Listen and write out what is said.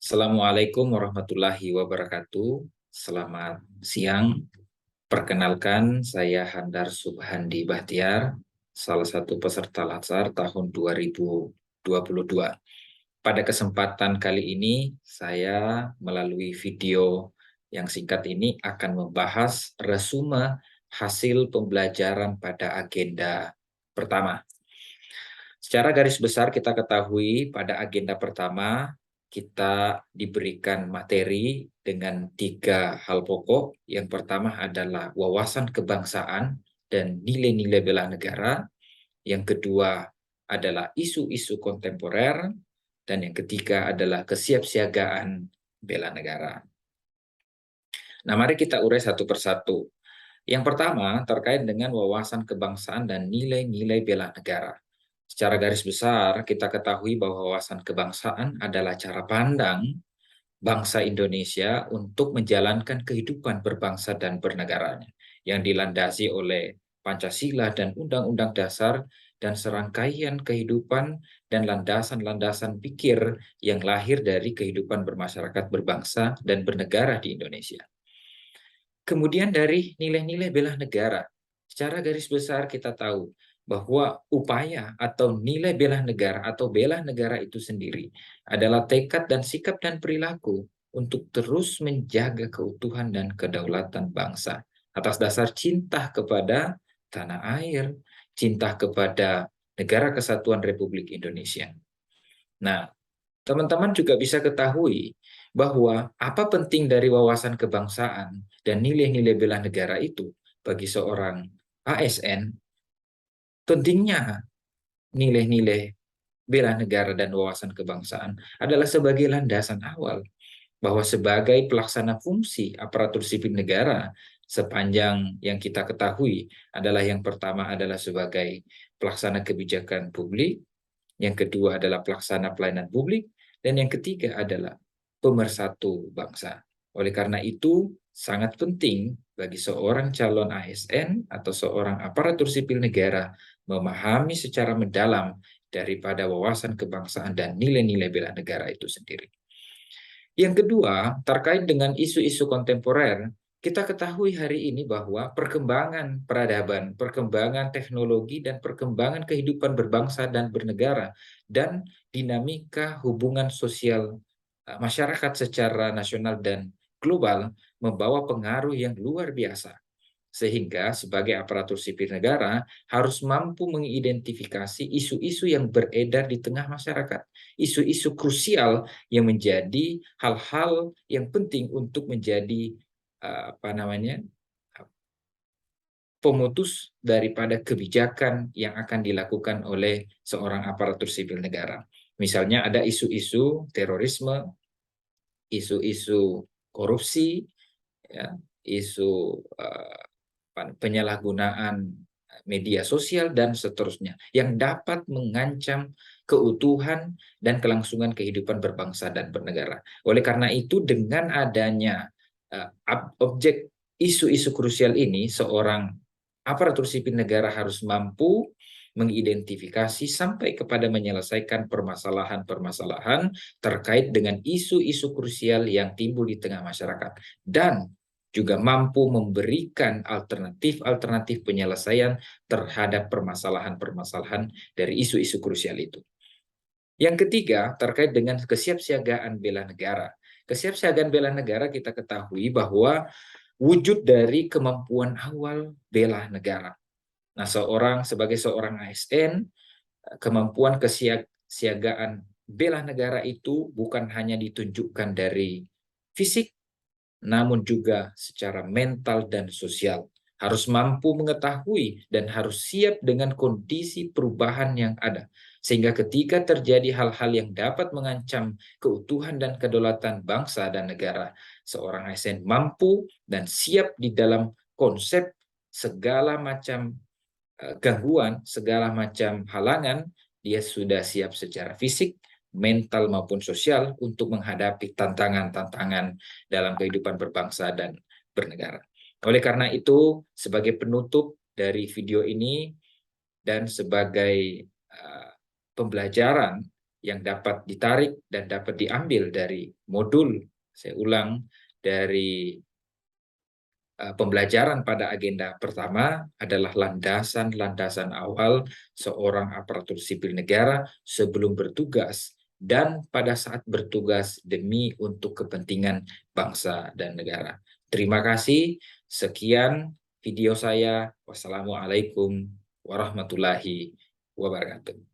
Assalamualaikum warahmatullahi wabarakatuh. Selamat siang. Perkenalkan, saya Handar Subhandi Bahtiar, salah satu peserta Latsar tahun 2022. Pada kesempatan kali ini, saya melalui video yang singkat ini akan membahas resume hasil pembelajaran pada agenda pertama. Secara garis besar kita ketahui pada agenda pertama kita diberikan materi dengan 3 hal pokok. Yang pertama adalah wawasan kebangsaan dan nilai-nilai bela negara. Yang kedua adalah isu-isu kontemporer. Dan yang ketiga adalah kesiapsiagaan bela negara. Nah, mari kita urai satu persatu. Yang pertama terkait dengan wawasan kebangsaan dan nilai-nilai bela negara. Secara garis besar, kita ketahui bahwa wawasan kebangsaan adalah cara pandang bangsa Indonesia untuk menjalankan kehidupan berbangsa dan bernegaranya, yang dilandasi oleh Pancasila dan Undang-Undang Dasar dan serangkaian kehidupan dan landasan-landasan pikir yang lahir dari kehidupan bermasyarakat, berbangsa, dan bernegara di Indonesia. Kemudian dari nilai-nilai bela negara, secara garis besar kita tahu bahwa upaya atau nilai bela negara atau bela negara itu sendiri adalah tekad dan sikap dan perilaku untuk terus menjaga keutuhan dan kedaulatan bangsa atas dasar cinta kepada tanah air, cinta kepada Negara Kesatuan Republik Indonesia. Nah, teman-teman juga bisa ketahui bahwa apa penting dari wawasan kebangsaan dan nilai-nilai bela negara itu bagi seorang ASN. Pentingnya nilai-nilai bela negara dan wawasan kebangsaan adalah sebagai landasan awal bahwa sebagai pelaksana fungsi aparatur sipil negara sepanjang yang kita ketahui adalah yang pertama adalah sebagai pelaksana kebijakan publik, yang kedua adalah pelaksana pelayanan publik, dan yang ketiga adalah pemersatu bangsa. Oleh karena itu, sangat penting bagi seorang calon ASN atau seorang aparatur sipil negara memahami secara mendalam daripada wawasan kebangsaan dan nilai-nilai bela negara itu sendiri. Yang kedua, terkait dengan isu-isu kontemporer, kita ketahui hari ini bahwa perkembangan peradaban, perkembangan teknologi, dan perkembangan kehidupan berbangsa dan bernegara, dan dinamika hubungan sosial masyarakat secara nasional dan global membawa pengaruh yang luar biasa. Sehingga sebagai aparatur sipil negara harus mampu mengidentifikasi isu-isu yang beredar di tengah masyarakat, isu-isu krusial yang menjadi hal-hal yang penting untuk menjadi pemutus daripada kebijakan yang akan dilakukan oleh seorang aparatur sipil negara. Misalnya ada isu-isu terorisme, isu-isu korupsi, ya, isu penyalahgunaan media sosial, dan seterusnya, yang dapat mengancam keutuhan dan kelangsungan kehidupan berbangsa dan bernegara. Oleh karena itu, dengan adanya objek isu-isu krusial ini, seorang aparatur sipil negara harus mampu mengidentifikasi sampai kepada menyelesaikan permasalahan-permasalahan terkait dengan isu-isu krusial yang timbul di tengah masyarakat, dan juga mampu memberikan alternatif-alternatif penyelesaian terhadap permasalahan-permasalahan dari isu-isu krusial itu. Yang ketiga, terkait dengan kesiapsiagaan bela negara. Kesiapsiagaan bela negara kita ketahui bahwa wujud dari kemampuan awal bela negara. Nah, sebagai seorang ASN, kemampuan kesiapsiagaan bela negara itu bukan hanya ditunjukkan dari fisik, namun juga secara mental dan sosial. Harus mampu mengetahui dan harus siap dengan kondisi perubahan yang ada. Sehingga ketika terjadi hal-hal yang dapat mengancam keutuhan dan kedaulatan bangsa dan negara, seorang ASN mampu dan siap di dalam konsep segala macam gangguan, segala macam halangan, dia sudah siap secara fisik, mental maupun sosial untuk menghadapi tantangan-tantangan dalam kehidupan berbangsa dan bernegara. Oleh karena itu, sebagai penutup dari video ini dan sebagai pembelajaran yang dapat ditarik dan dapat diambil dari modul, saya ulang, dari pembelajaran pada agenda pertama adalah landasan-landasan awal seorang aparatur sipil negara sebelum bertugas dan pada saat bertugas demi untuk kepentingan bangsa dan negara. Terima kasih. Sekian video saya. Wassalamualaikum warahmatullahi wabarakatuh.